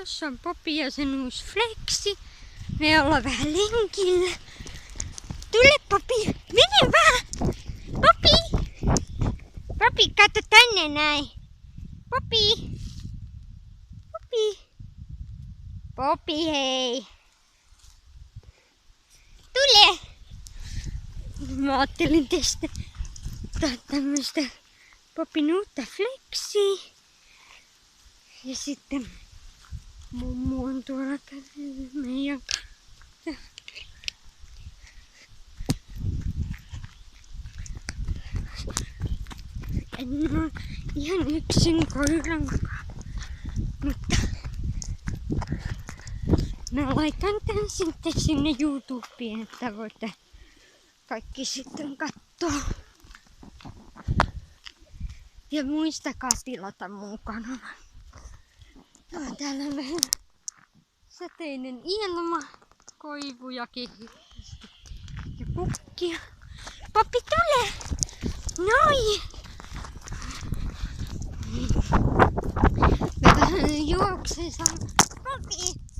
Tossa on Popi ja sen uusi flexi. Me ollaan vähän lenkillä. Tule Popi, mene vaan! Popi! Popi, katso tänne näin. Popi! Popi! Popi, hei! Tule! Mä ajattelin testata tämmöstä Popin uutta flexia. Ja sitten mummu on tuolla meidän kanssa. En oo ihan yksin koiran kanssa, mutta mä laitan tän sitten sinne YouTubeen, että voitte kaikki sitten kattoo. Ja muistakaa tilata mun kanava. Täällä on vähän sateinen ilma, koivujakin ja kukkia. Popi, tule! Noi! Mä vähän juoksen. Popi!